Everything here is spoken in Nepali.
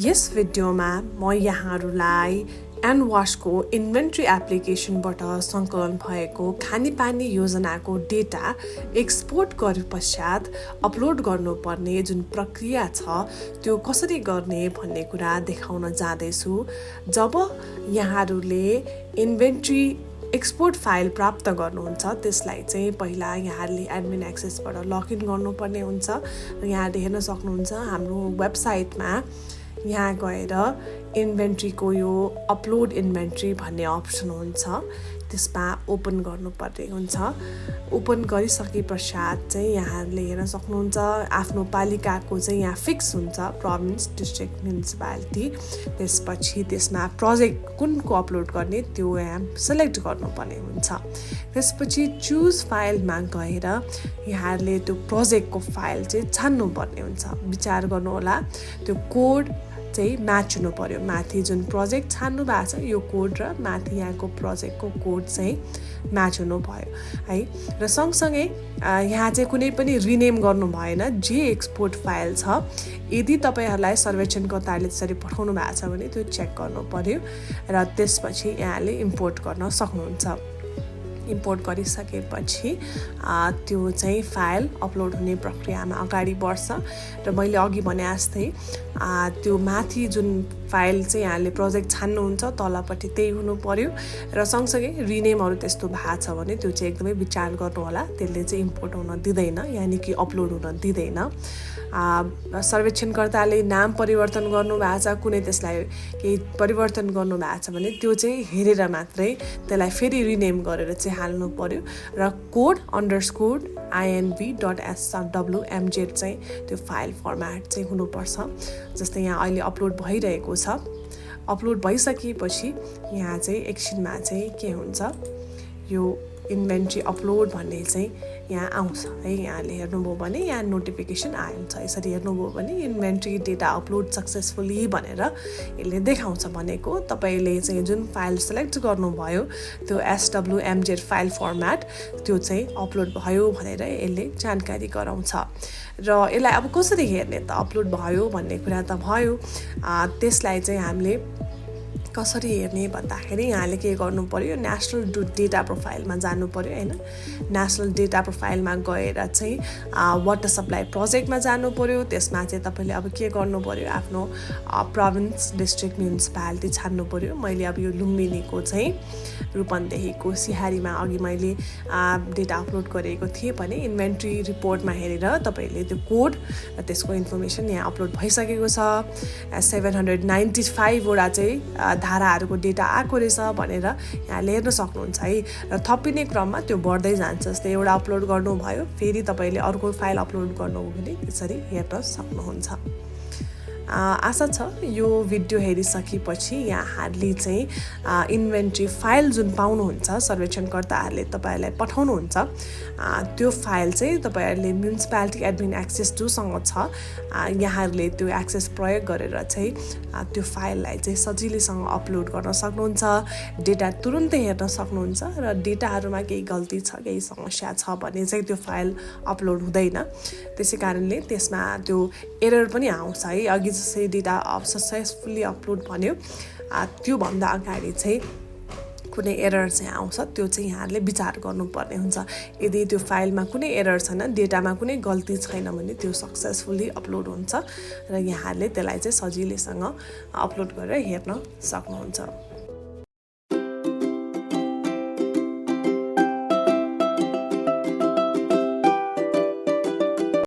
यस भिडियोमा म यहाँहरूलाई NWASH को इन्भेन्ट्री एप्लिकेसनबाट सङ्कलन भएको खानेपानी योजनाको डेटा एक्सपोर्ट गरे पश्चात अपलोड गर्नुपर्ने जुन प्रक्रिया छ त्यो कसरी गर्ने भन्ने कुरा देखाउन जाँदैछु। जब यहाँहरूले इन्भेन्ट्री एक्सपोर्ट फाइल प्राप्त गर्नुहुन्छ त्यसलाई चाहिँ पहिला यहाँहरूले एडमिन एक्सेसबाट लगइन गर्नुपर्ने हुन्छ। यहाँले हेर्न सक्नुहुन्छ हाम्रो वेबसाइटमा यहाँ गएर इन्भेन्ट्रीको यो अपलोड इन्भेन्ट्री भन्ने अप्सन हुन्छ, त्यसमा ओपन गर्नुपर्ने हुन्छ। ओपन गरिसके पश्चात चाहिँ यहाँले हेर्न सक्नुहुन्छ आफ्नो पालिकाको चाहिँ यहाँ फिक्स हुन्छ, प्रोभिन्स, डिस्ट्रिक्ट, म्युनिसिपालिटी। त्यसपछि त्यसमा प्रोजेक्ट कुनको अपलोड गर्ने त्यो यहाँ सेलेक्ट गर्नुपर्ने हुन्छ। त्यसपछि चुज फाइलमा गएर यहाँले त्यो प्रोजेक्टको फाइल चाहिँ छान्नुपर्ने हुन्छ। विचार गर्नुहोला त्यो कोड चाहिँ म्याच हुनु पर्यो। माथि जुन प्रोजेक्ट छान्नु भएको छ यो कोड र माथि यहाँको प्रोजेक्टको कोड चाहिँ म्याच हुनु भयो है। र सँगसँगै यहाँ चाहिँ कुनै पनि रिनेम गर्नु भएन। जे एक्सपोर्ट फाइल छ यदि तपाईँहरूलाई सर्वेक्षणकर्ताले त्यसरी पठाउनु भएको छ भने त्यो चेक गर्नु पर्यो र त्यसपछि यहाँले इम्पोर्ट गर्न सक्नुहुन्छ। इम्पोर्ट गरिसकेपछि त्यो चाहिँ फाइल अपलोड हुने प्रक्रियामा अगाडि बढ्छ। र मैले अघि भने जस्तै त्यो माथि जुन फाइल चाहिँ यहाँले प्रोजेक्ट छान्नुहुन्छ तलपट्टि त्यही हुनु पर्यो। र सँगसँगै रिनेमहरू त्यस्तो भएको छ भने त्यो चाहिँ एकदमै विचार गर्नुहोला, त्यसले चाहिँ इम्पोर्ट हुन दिँदैन, यानि कि अपलोड हुन दिँदैन। सर्वेक्षणकर्ताले नाम परिवर्तन गर्नुभएको छ, कुनै त्यसलाई केही परिवर्तन गर्नुभएको छ भने त्यो चाहिँ हेरेर मात्रै त्यसलाई फेरि रिनेम गरेर चाहिँ हाल्नु पर्यो। र कोड _inv.swmz चाहिँ त्यो फाइल फर्मेट चाहिँ हुनुपर्छ। जस्तै यहाँ अहिले अपलोड भइरहेको छ। अपलोड भइसकेपछि यहाँ चाहिँ एकछिनमा चाहिँ के हुन्छ, यो इन्भेन्ट्री अपलोड भन्ने चाहिँ यहाँ आउँछ है। यहाँले हेर्नुभयो भने यहाँ नोटिफिकेसन आउँछ। यसरी हेर्नुभयो भने इन्भेन्ट्री डेटा अपलोड सक्सेसफुली भनेर यसले देखाउँछ। भनेको तपाईँले चाहिँ जुन फाइल सेलेक्ट गर्नुभयो त्यो SWMZ फाइल फर्मेट त्यो चाहिँ अपलोड भयो भनेर यसले जानकारी गराउँछ। र यसलाई अब कसरी हेर्ने त, अपलोड भयो भन्ने कुरा त भयो, त्यसलाई चाहिँ हामीले कसरी हेर्ने भन्दाखेरि यहाँले के गर्नु पर्यो, नेसनल डेटा प्रोफाइलमा जानु पर्यो हैन। नेसनल डेटा प्रोफाइलमा गएर चाहिँ वाटर सप्लाई प्रोजेक्टमा जानु पर्यो। त्यसमा चाहिँ तपाईले अब के गर्नु पर्यो, आफ्नो प्रोभिन्स, डिस्ट्रिक्ट, म्युनिसिपालिटी छान्नु पर्यो। मैले अब यो लुम्बिनीको चाहिँ रूपन्देहीको सिहारीमा अघि मैले डेटा अपलोड गरेको थिएँ भने इन्भेन्ट्री रिपोर्टमा हेरेर तपाईले त्यो कोड र त्यसको इन्फर्मेसन यहाँ अपलोड भइसकेको छ। 795 वटा चाहिँ धाराहरूको डेटा आएको रहेछ भनेर यहाँले हेर्न सक्नुहुन्छ है। र थपिने क्रममा त्यो बढ्दै जान्छ। जस्तै एउटा अपलोड गर्नुभयो फेरि तपाईँले अर्को फाइल अपलोड गर्नुभयो भने त्यसरी हेर्न सक्नुहुन्छ। आशा छ यो भिडियो हेरिसकेपछि यहाँहरूले चाहिँ इन्भेन्ट्री फाइल जुन पाउनुहुन्छ सर्वेक्षणकर्ताहरूले तपाईँहरूलाई पठाउनुहुन्छ त्यो फाइल चाहिँ तपाईँहरूले म्युनिसिपालिटी एडमिन एक्सेस टुसँग छ। यहाँहरूले त्यो एक्सेस प्रयोग गरेर चाहिँ त्यो फाइललाई चाहिँ सजिलैसँग अपलोड गर्न सक्नुहुन्छ। डेटा तुरुन्तै हेर्न सक्नुहुन्छ र डेटाहरूमा केही गल्ती छ, केही समस्या छ भने चाहिँ त्यो फाइल अपलोड हुँदैन। त्यसै कारणले त्यसमा त्यो एरर पनि आउँछ है। अघि जस्तै डेटा सक्सेसफुली अपलोड भन्यो त्योभन्दा अगाडि चाहिँ कुनै एरर चाहिँ आउँछ, त्यो चाहिँ यहाँहरूले विचार गर्नुपर्ने हुन्छ। यदि त्यो फाइलमा कुनै एरर छैन, डेटामा कुनै गल्ती छैन भने त्यो सक्सेसफुली अपलोड हुन्छ र यहाँहरूले त्यसलाई चाहिँ सजिलैसँग अपलोड गरेर हेर्न सक्नुहुन्छ।